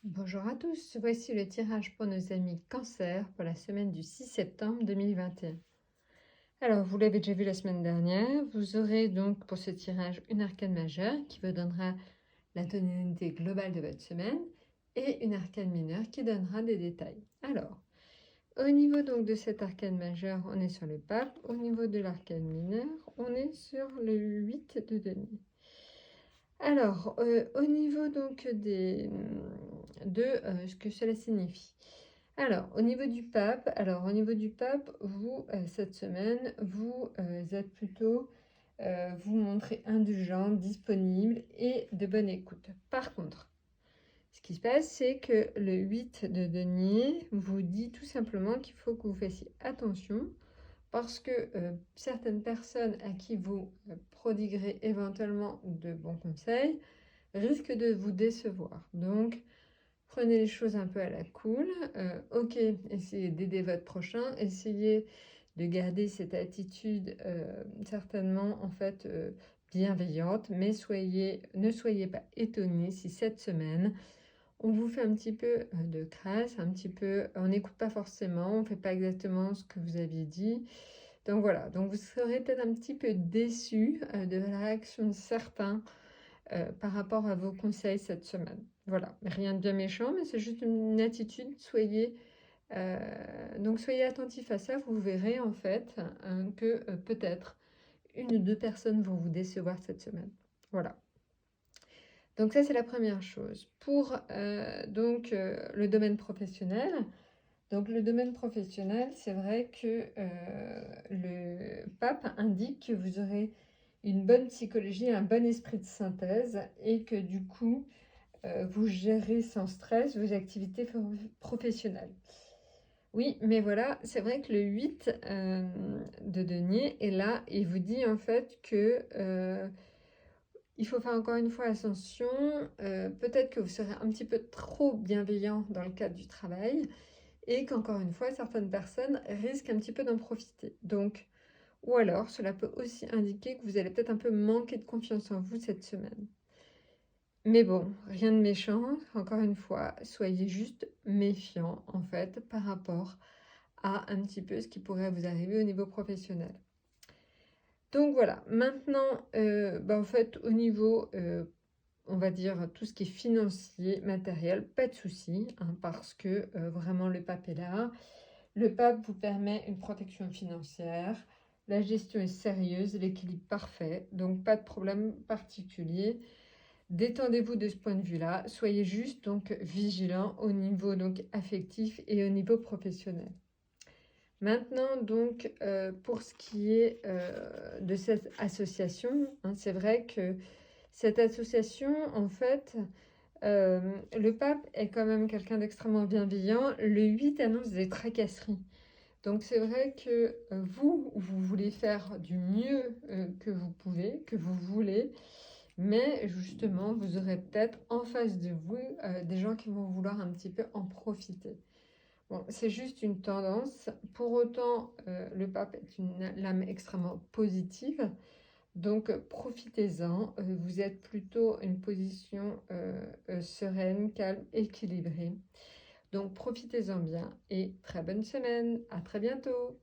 Bonjour à tous, voici le tirage pour nos amis Cancer pour la semaine du 6 septembre 2021. Alors, vous l'avez déjà vu la semaine dernière, vous aurez donc pour ce tirage une arcane majeure qui vous donnera la tonalité globale de votre semaine et une arcane mineure qui donnera des détails. Alors, au niveau donc de cette arcane majeure, on est sur le pape. Au niveau de l'arcane mineure, on est sur le 8 de denier. Alors, au niveau donc de ce que cela signifie. Alors, au niveau du pape, vous, cette semaine, vous êtes plutôt, vous montrez indulgent, disponible et de bonne écoute. Par contre, ce qui se passe, c'est que le 8 de denier vous dit tout simplement qu'il faut que vous fassiez attention parce que certaines personnes à qui vous prodiguerez éventuellement de bons conseils risquent de vous décevoir. Donc, prenez les choses un peu à la cool. Ok, essayez d'aider votre prochain, essayez de garder cette attitude certainement en fait bienveillante, mais ne soyez pas étonnés si cette semaine on vous fait un petit peu de crasse, un petit peu, on n'écoute pas forcément, on ne fait pas exactement ce que vous aviez dit. Donc voilà, donc vous serez peut-être un petit peu déçus de la réaction de certains par rapport à vos conseils cette semaine. Voilà, rien de bien méchant, mais c'est juste une attitude. Donc soyez attentifs à ça. Vous verrez en fait que peut-être une ou deux personnes vont vous décevoir cette semaine. Voilà. Donc ça c'est la première chose. Pour le domaine professionnel. Donc le domaine professionnel, c'est vrai que le pape indique que vous aurez une bonne psychologie, un bon esprit de synthèse et que du coup, vous gérez sans stress vos activités professionnelles. Oui, mais voilà, c'est vrai que le 8 de denier est là et vous dit en fait que il faut faire encore une fois attention. Peut-être que vous serez un petit peu trop bienveillant dans le cadre du travail et qu'encore une fois, certaines personnes risquent un petit peu d'en profiter. Donc, ou alors, cela peut aussi indiquer que vous allez peut-être un peu manquer de confiance en vous cette semaine. Mais bon, rien de méchant, encore une fois, soyez juste méfiant en fait par rapport à un petit peu ce qui pourrait vous arriver au niveau professionnel. Donc voilà, maintenant, en fait, au niveau, on va dire, tout ce qui est financier, matériel, pas de souci, hein, parce que vraiment le pape est là. Le pape vous permet une protection financière, la gestion est sérieuse, l'équilibre parfait, donc pas de problème particulier. Détendez-vous de ce point de vue-là, soyez juste donc vigilant au niveau donc affectif et au niveau professionnel. Maintenant donc pour ce qui est de cette association, hein, c'est vrai que cette association en fait, le pape est quand même quelqu'un d'extrêmement bienveillant. Le 8 annonce des tracasseries. Donc c'est vrai que vous voulez faire du mieux que vous pouvez, que vous voulez, mais justement, vous aurez peut-être en face de vous des gens qui vont vouloir un petit peu en profiter. Bon, c'est juste une tendance. Pour autant, le pape est une lame extrêmement positive. Donc, profitez-en. Vous êtes plutôt une position sereine, calme, équilibrée. Donc, profitez-en bien et très bonne semaine. À très bientôt.